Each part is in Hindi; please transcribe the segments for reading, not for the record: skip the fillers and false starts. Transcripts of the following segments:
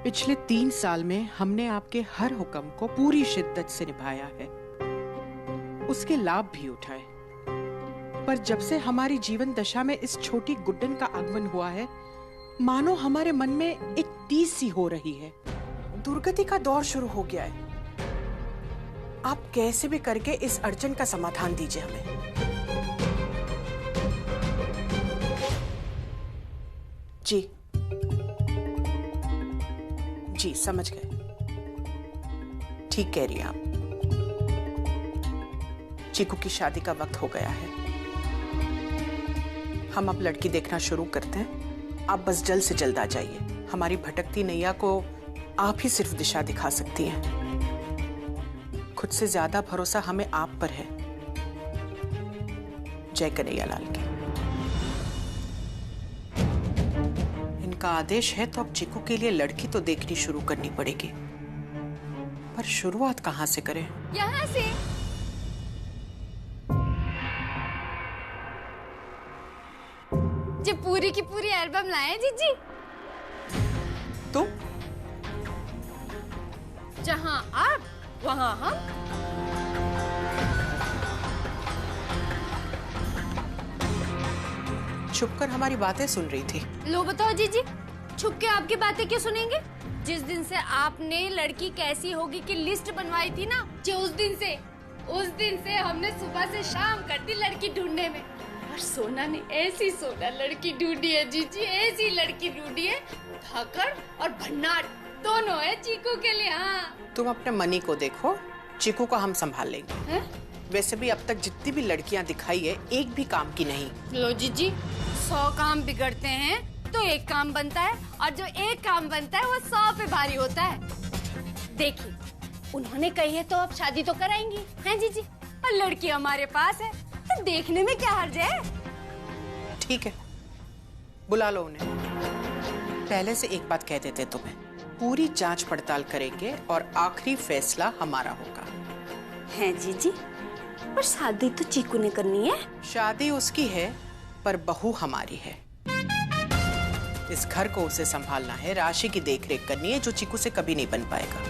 पिछले 3 साल में हमने आपके हर हुक्म को पूरी शिद्दत से निभाया है, उसके लाभ भी उठाए। पर जब से हमारी जीवन दशा में इस छोटी गुड्डन का आगमन हुआ है, मानो हमारे मन में एक टीस सी हो रही है। दुर्गति का दौर शुरू हो गया है। आप कैसे भी करके इस अड़चन का समाधान दीजिए हमें। जी जी, समझ गए। ठीक कह रही हैं आप। चीकू की शादी का वक्त हो गया है। हम अब लड़की देखना शुरू करते हैं। आप बस जल्द से जल्द आ जाइए। हमारी भटकती नैया को आप ही सिर्फ दिशा दिखा सकती हैं। खुद से ज्यादा भरोसा हमें आप पर है। जय कन्हैया लाल की। इनका आदेश है तो अब चीकू के लिए लड़की तो देखनी शुरू करनी पड़ेगी, पर शुरुआत कहां से करें? यहाँ से। जब पूरी की पूरी एल्बम लाए जीजी, तो जहाँ आप वहाँ हम। छुपकर हमारी बातें सुन रही थी। लो बताओ जीजी, छुप के आपकी बातें क्यों सुनेंगे? जिस दिन से आपने लड़की कैसी होगी की लिस्ट बनवाई थी ना, जो उस दिन से हमने सुबह से शाम कर दी लड़की ढूंढने में। और सोना ने ऐसी सोना लड़की ढूंढी है जीजी, ऐसी लड़की ढूंढी है। धाकड़ और भन्नाट दोनों है चीकू के लिए। हाँ, तुम अपने मनी को देखो, चीकू को हम संभाल लेंगे। है? वैसे भी अब तक जितनी भी लड़कियां दिखाई है, एक भी काम की नहीं। लो जीजी, 100 काम बिगड़ते हैं तो एक काम बनता है, और जो एक काम बनता है वो 100 पे भारी होता है। देखिए, उन्होंने कही है तो अब शादी तो कराएंगी, हैं जीजी? और लड़की हमारे पास है तो देखने में क्या हर्ज है? ठीक है, बुला लो उन्हें। पहले से एक बात कह देते तुम्हें, पूरी जांच पड़ताल करेंगे और आखिरी फैसला हमारा होगा। हैं जीजी? पर शादी तो चीकू ने करनी है। शादी उसकी है, पर बहू हमारी है। इस घर को उसे संभालना है, राशि की देखरेख करनी है, जो चीकू से कभी नहीं बन पाएगा।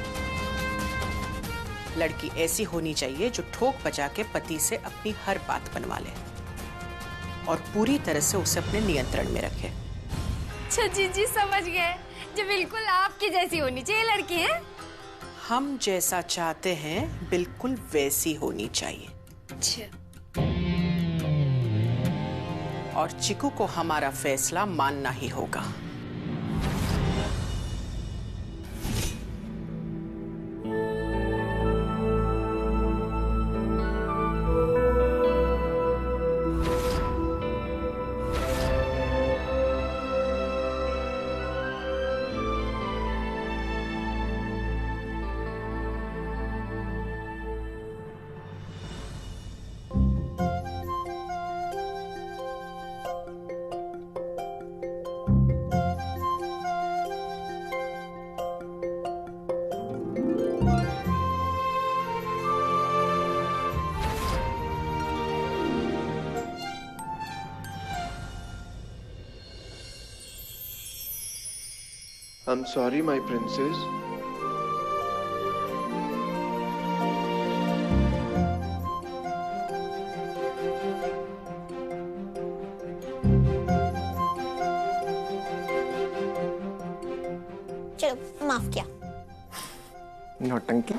लड़की ऐसी होनी चाहिए जो ठोक बजा के पति से अपनी हर बात बनवा ले और पूरी तरह से उसे अपने नियंत्रण में रखे। अच्छा जीजी, समझ गए। जो बिल्कुल आपकी जैसी होनी चाहिए लड़की है। हम जैसा चाहते हैं बिल्कुल वैसी होनी चाहिए। अच्छा। और चीकू को हमारा फैसला मानना ही होगा। I'm sorry, my princess. चलो, माफ किया। नौटंकी।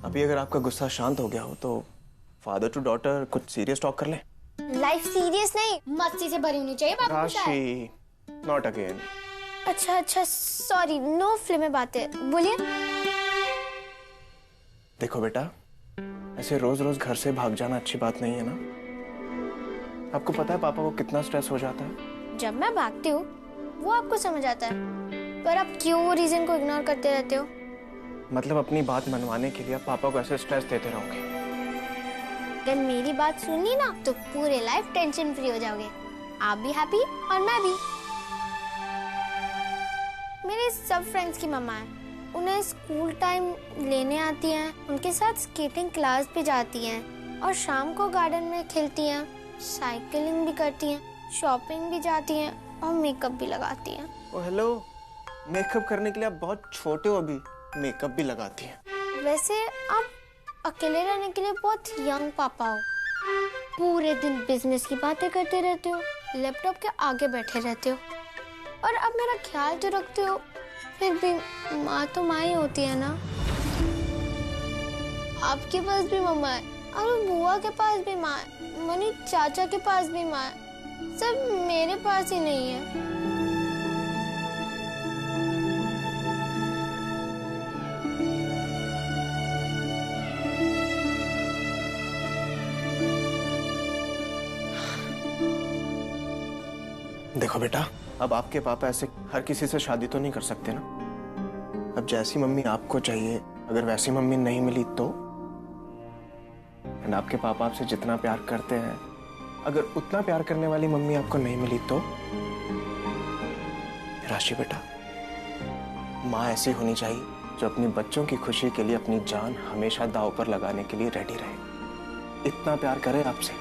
अभी अगर आपका गुस्सा शांत हो गया हो तो फादर टू डॉटर कुछ सीरियस टॉक कर ले। लाइफ सीरियस नहीं, मस्ती से भरी होनी चाहिए बाबू। राशि, नॉट अगेन। अच्छा, सॉरी, नो फिल्म बातें, बोलिए। देखो बेटा, ऐसे रोज रोज घर से भाग जाना अच्छी बात नहीं है ना। आपको पता है पापा को कितना स्ट्रेस हो जाता है। जब मैं भागती हूँ वो आपको समझ आता है, पर आप क्यों वो रीजन को इग्नोर करते रहते हो? मतलब अपनी बात मनवाने के लिए आप पापा को ऐसे स्ट्रेस देते रहोगे। अगर मेरी बात सुनी ना तो पूरे लाइफ टेंशन फ्री हो जाओगे। आप भी हैप्पी और मैं भी। मेरे सब फ्रेंड्स की मम्मा है, उन्हें स्कूल टाइम लेने आती हैं, उनके साथ स्केटिंग क्लास पे जाती हैं और शाम को गार्डन में खेलती हैं, साइकिलिंग भी करती हैं, शॉपिंग भी जाती हैं और मेकअप भी लगाती हैं। ओ हेलो, मेकअप करने के लिए आप बहुत छोटे हो अभी, मेकअप भी लगाती हैं। वैसे आप अकेले रहने के लिए बहुत यंग पापा हो। पूरे दिन बिजनेस की बातें करते रहते हो, लैपटॉप के आगे बैठे रहते हो और अब मेरा ख्याल तो रखते हो, फिर भी माँ तो माँ ही होती है ना। आपके पास भी मम्मा है और बुआ के पास भी माँ है, मनी चाचा के पास भी माँ है, सब मेरे पास ही नहीं है। देखो बेटा, अब आपके पापा ऐसे हर किसी से शादी तो नहीं कर सकते ना। अब जैसी मम्मी आपको चाहिए, अगर वैसी मम्मी नहीं मिली तो? एंड आपके पापा आपसे जितना प्यार करते हैं, अगर उतना प्यार करने वाली मम्मी आपको नहीं मिली तो? राशि बेटा, माँ ऐसी होनी चाहिए जो अपने बच्चों की खुशी के लिए अपनी जान हमेशा दांव पर लगाने के लिए रेडी रहे, इतना प्यार करे आपसे।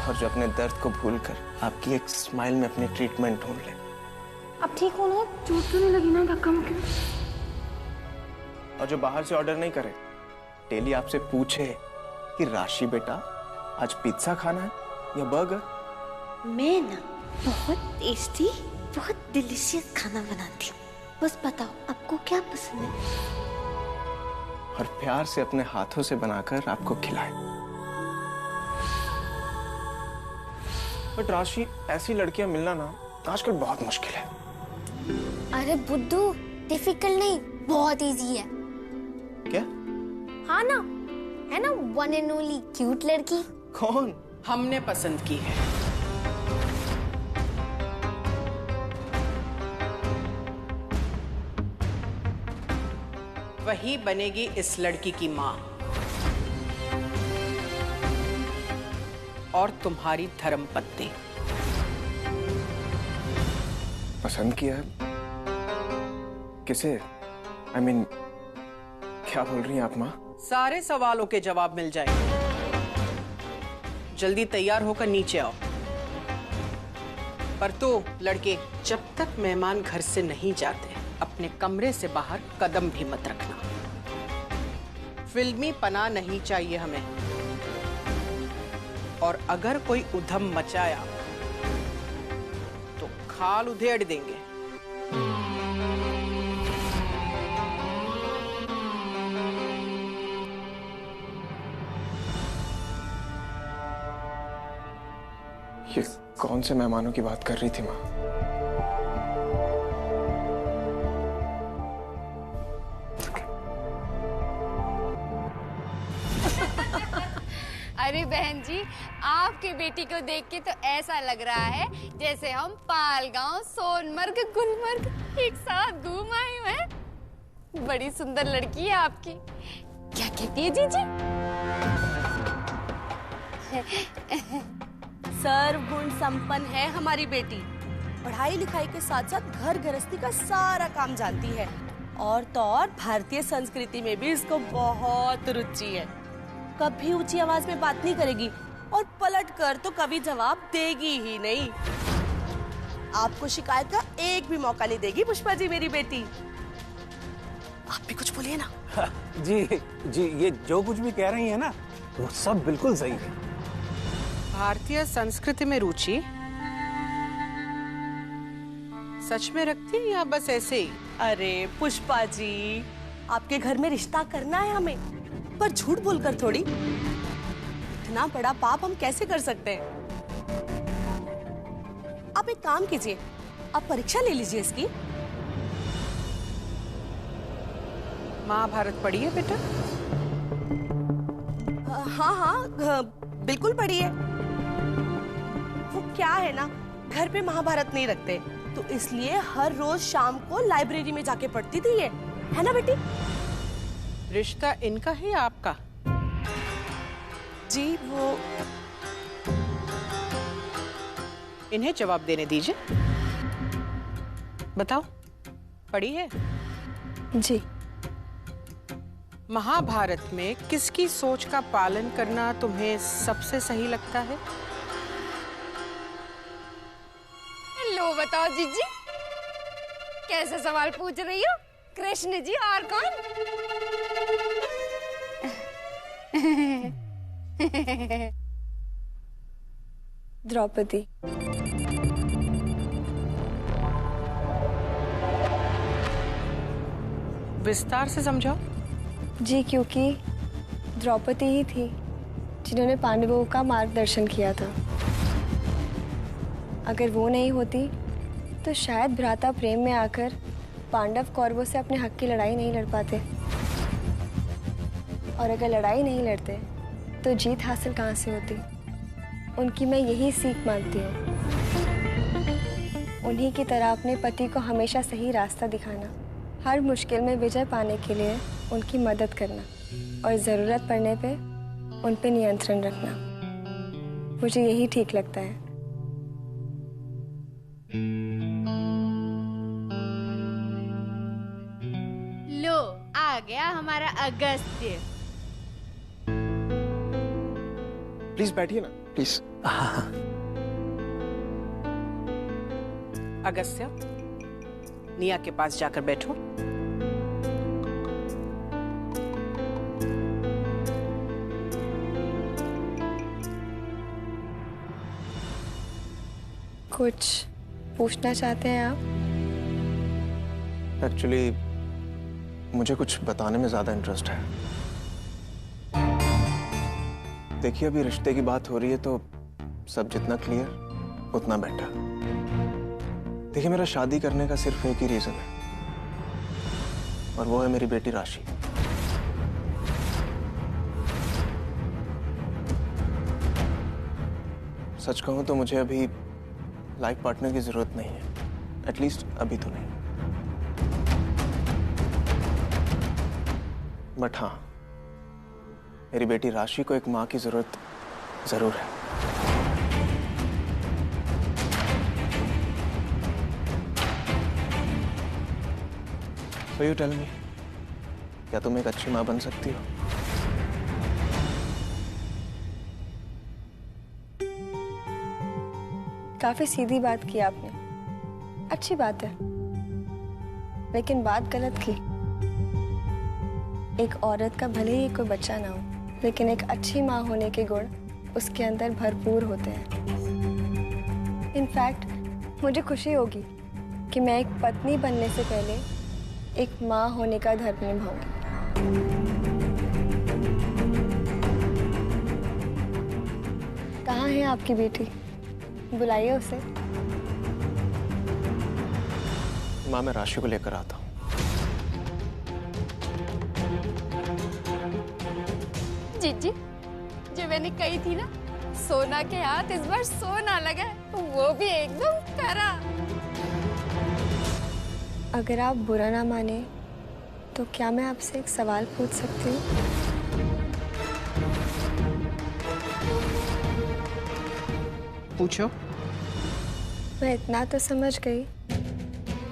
और जो अपने दर्द को भूलकर आपकी एक स्माइल में अपनी ट्रीटमेंट ढूंढ ले। अब ठीक हो ना? चोट तो नहीं लगी ना धक्का मुक्की? और जो बाहर से ऑर्डर नहीं करे, डेली आपसे पूछे कि राशि बेटा आज पिज्जा खाना है या बर्गर? मैं ना बहुत टेस्टी, बहुत डिलीशियस खाना बनाती हूँ। बस बताओ आपको क्या पसंद है? और प्यार से अपने हाथों से बनाकर आपको खिलाए। बट राशि, ऐसी लड़कियां मिलना ना आजकल बहुत मुश्किल है। अरे बुद्धू, डिफिकल्ट नहीं, बहुत इजी है। क्या? हाँ ना, है ना वन एंड ओनली क्यूट लड़की। कौन? हमने पसंद की है। वही बनेगी इस लड़की की माँ और तुम्हारी धर्मपत्नी। पसंद किया है? किसे? I mean, क्या बोल रही हैं आप माँ? सारे सवालों के जवाब मिल जाएंगे। जल्दी तैयार होकर नीचे आओ। पर तो लड़के, जब तक मेहमान घर से नहीं जाते, अपने कमरे से बाहर कदम भी मत रखना। फिल्मी पना नहीं चाहिए हमें। और अगर कोई उधम मचाया तो खाल उधेड़ देंगे। ये कौन से मेहमानों की बात कर रही थी माँ? अरे बहन जी, आपकी बेटी को देख के तो ऐसा लग रहा है जैसे हम पालगांव, सोनमर्ग, गुलमर्ग एक साथ घूम आए हैं। बड़ी सुंदर लड़की है आपकी। क्या कहती है जीजी? सर्वगुण संपन्न है हमारी बेटी। पढ़ाई लिखाई के साथ साथ घर गृहस्थी का सारा काम जानती है। और तो और भारतीय संस्कृति में भी इसको बहुत रुचि है। कभी ऊंची आवाज में बात नहीं करेगी और पलट कर तो कभी जवाब देगी ही नहीं। आपको शिकायत का एक भी मौका नहीं देगी पुष्पा जी मेरी बेटी। आप भी कुछ बोलिए ना। जी जी, ये जो कुछ भी कह रही है ना, वो सब बिल्कुल सही है। भारतीय संस्कृति में रुचि सच में रखती है या बस ऐसे ही? अरे पुष्पा जी, आपके घर में रिश्ता करना है हमें, पर झूठ बोलकर थोड़ी। इतना बड़ा पाप हम कैसे कर सकते हैं? आप एक काम कीजिए, आप परीक्षा ले लीजिए इसकी। महाभारत पढ़ी है बेटा? हाँ हाँ, बिल्कुल पढ़ी है। वो क्या है ना, घर पे महाभारत नहीं रखते, तो इसलिए हर रोज शाम को लाइब्रेरी में जाके पढ़ती थी ये, है ना बेटी? रिश्ता इनका है या आपका? जी वो इन्हें जवाब देने दीजिए। बताओ, पढ़ी है? जी। महाभारत में किसकी सोच का पालन करना तुम्हें सबसे सही लगता है? लो बताओ जीजी, कैसा सवाल पूछ रही हो? कृष्ण जी और कौन? द्रौपदी। विस्तार से समझाओ। जी, क्योंकि द्रौपदी ही थी जिन्होंने पांडवों का मार्गदर्शन किया था। अगर वो नहीं होती तो शायद भ्राता प्रेम में आकर पांडव कौरवों से अपने हक की लड़ाई नहीं लड़ पाते, और अगर लड़ाई नहीं लड़ते तो जीत हासिल कहाँ से होती। उनकी मैं यही सीख मानती हूँ। उन्हीं की तरह अपने पति को हमेशा सही रास्ता दिखाना, हर मुश्किल में विजय पाने के लिए उनकी मदद करना और ज़रूरत पड़ने पे उन पे नियंत्रण रखना, मुझे यही ठीक लगता है। लो आ गया हमारा अगस्त्य। प्लीज बैठिए ना, प्लीज। अगस्त्य, निया के पास जाकर बैठो। कुछ पूछना चाहते हैं आप? एक्चुअली मुझे कुछ बताने में ज्यादा इंटरेस्ट है। देखिए, अभी रिश्ते की बात हो रही है तो सब जितना क्लियर उतना बेटर। देखिए, मेरा शादी करने का सिर्फ एक ही रीजन है, और वो है मेरी बेटी राशि। सच कहूं तो मुझे अभी लाइफ पार्टनर की जरूरत नहीं है, एटलीस्ट अभी तो नहीं। बट हाँ, मेरी बेटी राशि को एक मां की जरूरत जरूर है। So you tell me, क्या तुम एक अच्छी मां बन सकती हो? काफी सीधी बात की आपने। अच्छी बात है, लेकिन बात गलत की। एक औरत का भले ही कोई बच्चा ना हो, लेकिन एक अच्छी माँ होने के गुण उसके अंदर भरपूर होते हैं। इनफैक्ट मुझे खुशी होगी कि मैं एक पत्नी बनने से पहले एक माँ होने का धर्म निभाऊंगी। कहाँ है आपकी बेटी? बुलाइए उसे। माँ, मैं राशि को लेकर आता हूँ। जीजी, जो मैंने कही थी ना, सोना के हाथ इस बार सोना लगा, वो भी एकदम करा। अगर आप बुरा ना माने तो क्या मैं आपसे एक सवाल पूछ सकती हूँ? पूछो। मैं इतना तो समझ गई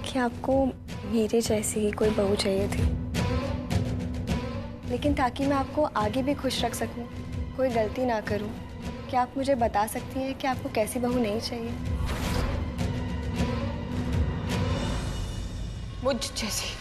कि आपको मेरे जैसी ही कोई बहू चाहिए थी, लेकिन ताकि मैं आपको आगे भी खुश रख सकूं, कोई गलती ना करूं, क्या आप मुझे बता सकती हैं कि आपको कैसी बहू नहीं चाहिए? मुझ जैसी।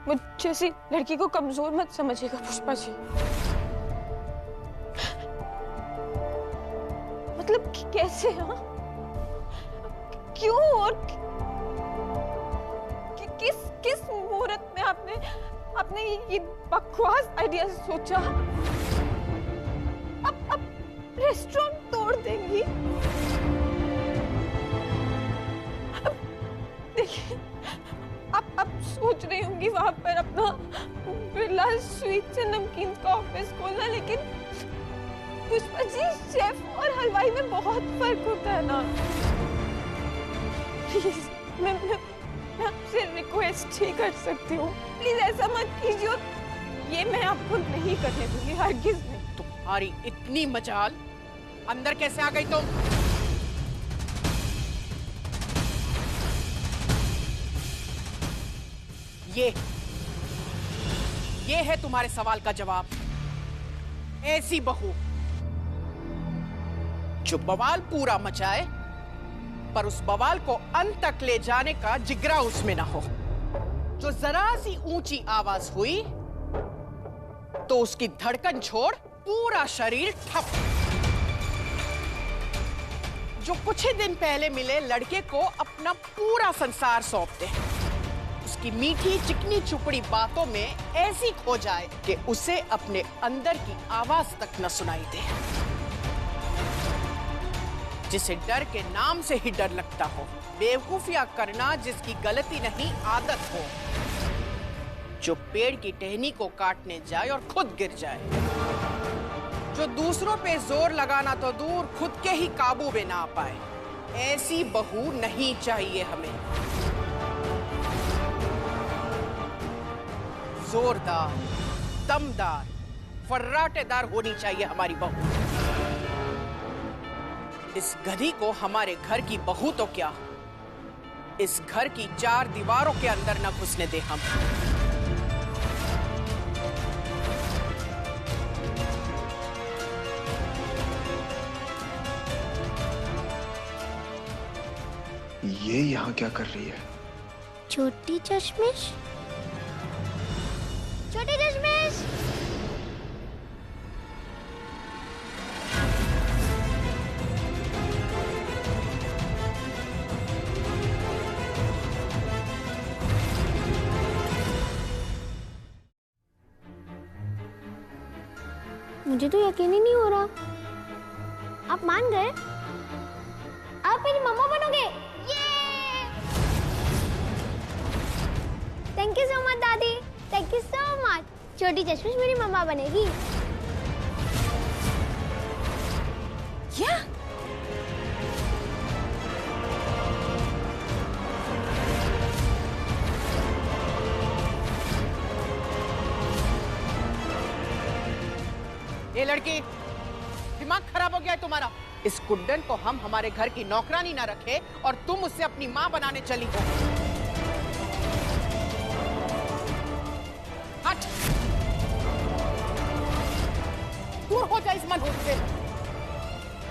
मुझ जैसी लड़की को कमजोर मत समझिएगा पुष्पा जी। मतलब कैसे? हाँ, क्यों और किस मुहूर्त में आपने ये बकवास आइडिया सोचा? अब रेस्टोरेंट तोड़ देंगी। देखिए, आप सोच रही होंगी वहां पर अपना बिरला स्वीट्स एंड नमकीन का ऑफिस खोलना, लेकिन पुष्पा जी, शेफ और हलवाई में बहुत फर्क होता है ना। प्लीज, मैं आपसे रिक्वेस्ट ही कर सकती हूँ, प्लीज ऐसा मत कीजिए। ये मैं आपको नहीं करने दूंगी, हरगिज नहीं। तुम्हारी इतनी मजाल, अंदर कैसे आ गई तुम? ये है तुम्हारे सवाल का जवाब। ऐसी बहू जो बवाल पूरा मचाए पर उस बवाल को अंत तक ले जाने का जिगरा उसमें ना हो। जो जरा सी ऊंची आवाज हुई तो उसकी धड़कन छोड़ पूरा शरीर ठप। जो कुछ ही दिन पहले मिले लड़के को अपना पूरा संसार सौंप दे, उसकी मीठी चिकनी चुपड़ी बातों में ऐसी खो जाए कि उसे अपने अंदर की आवाज तक न सुनाई दे। जिसे डर के नाम से ही डर लगता हो, बेवकूफियां करना जिसकी गलती नहीं आदत हो, जो पेड़ की टहनी को काटने जाए और खुद गिर जाए, जो दूसरों पे जोर लगाना तो दूर खुद के ही काबू में ना आ पाए, ऐसी बहू नहीं चाहिए हमें। जोरदार, दमदार, फर्राटेदार होनी चाहिए हमारी बहू। इस गधी को हमारे घर की बहू तो क्या, इस घर की चार दीवारों के अंदर न घुसने दे हम। ये यहाँ क्या कर रही है? छोटी चश्मिश, छोटी चश्मिश। मुझे तो यकीन ही नहीं हो रहा, आप मान गए? आप मेरी मम्मा बनोगे? थैंक यू सो मच दादी, थैंक यू सो मच। छोटी चश्मिश मेरी मम्मा बनेगी। क्या? ये लड़की, दिमाग खराब हो गया है तुम्हारा? इस गुड्डन को हम हमारे घर की नौकरानी ना रखे और तुम उससे अपनी माँ बनाने चली हो। हट, दूर हो जाए इस मनहूस से।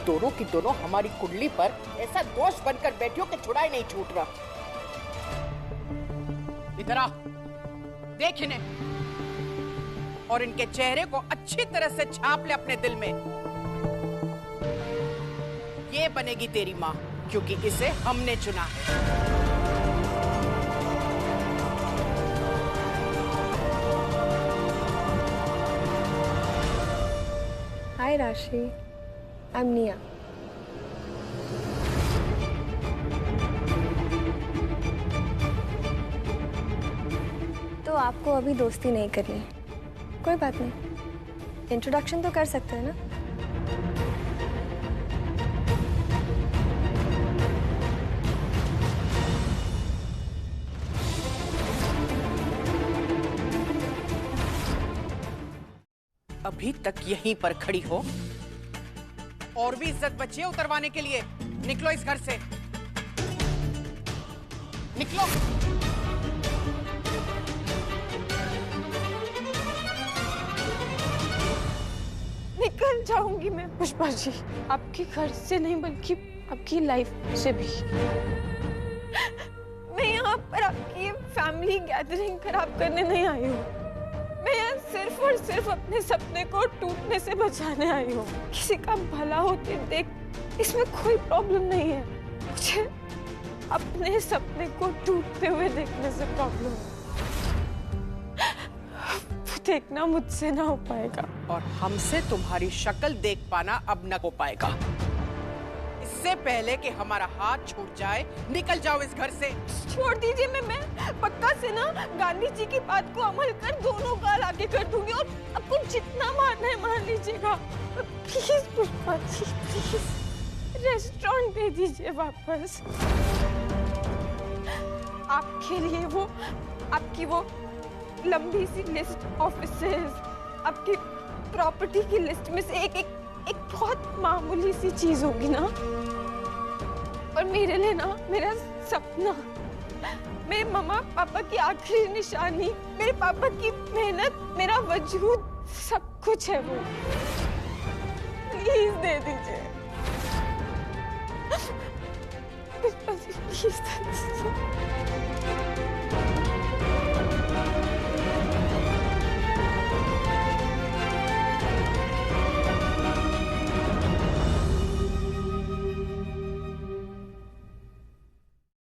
दोनों की दोनों हमारी कुंडली पर ऐसा दोष बनकर बैठियो कि छुड़ाई नहीं छूट रहा। इधर आ, देख इन्हें और इनके चेहरे को अच्छी तरह से छाप ले अपने दिल में। ये बनेगी तेरी माँ, क्योंकि इसे हमने चुना है। हाय राशि, आई एम निया। तो आपको अभी दोस्ती नहीं करनी, कोई बात नहीं, इंट्रोडक्शन तो कर सकते हैं ना। अभी तक यहीं पर खड़ी हो? और भी इज्जत बची है उतरवाने के लिए? निकलो इस घर से, निकलो। निकल जाऊंगी मैं पुष्पा जी, आपके घर से नहीं बल्कि आपकी लाइफ से भी। मैं यहाँ पर आपकी फैमिली गैदरिंग खराब करने नहीं आई हूँ। मैं यहाँ सिर्फ और सिर्फ अपने सपने को टूटने से बचाने आई हूँ। किसी का भला होते देख इसमें कोई प्रॉब्लम नहीं है, मुझे अपने सपने को टूटते हुए देखने से प्रॉब्लम है। देखना मुझसे ना हो पाएगा। और हमसे तुम्हारी शक्ल देख पाना अब न हो पाएगा। इससे पहले कि हमारा हाथ छूट जाए, निकल जाओ इस घर से। छोड़ दीजिए, मैं पक्का से ना गांधी जी की बात को अमल कर दोनों गाल आगे कर दूंगी और आपको जितना मारना है मार लीजिएगा। Please Pushpa ji, please restaurant दे दीजिए वापस। आपके लिए वो आपकी वो लंबी सी लिस्ट ऑफिसेस, आपकी प्रॉपर्टी की लिस्ट में से एक बहुत मामूली सी चीज होगी ना। और मेरे लिए ना मेरा सपना, मेरे मम्मा पापा की आखिरी निशानी, मेरे पापा की मेहनत, मेरा वजूद, सब कुछ है वो। प्लीज दे दीजिए, प्लीज दे दीजिए।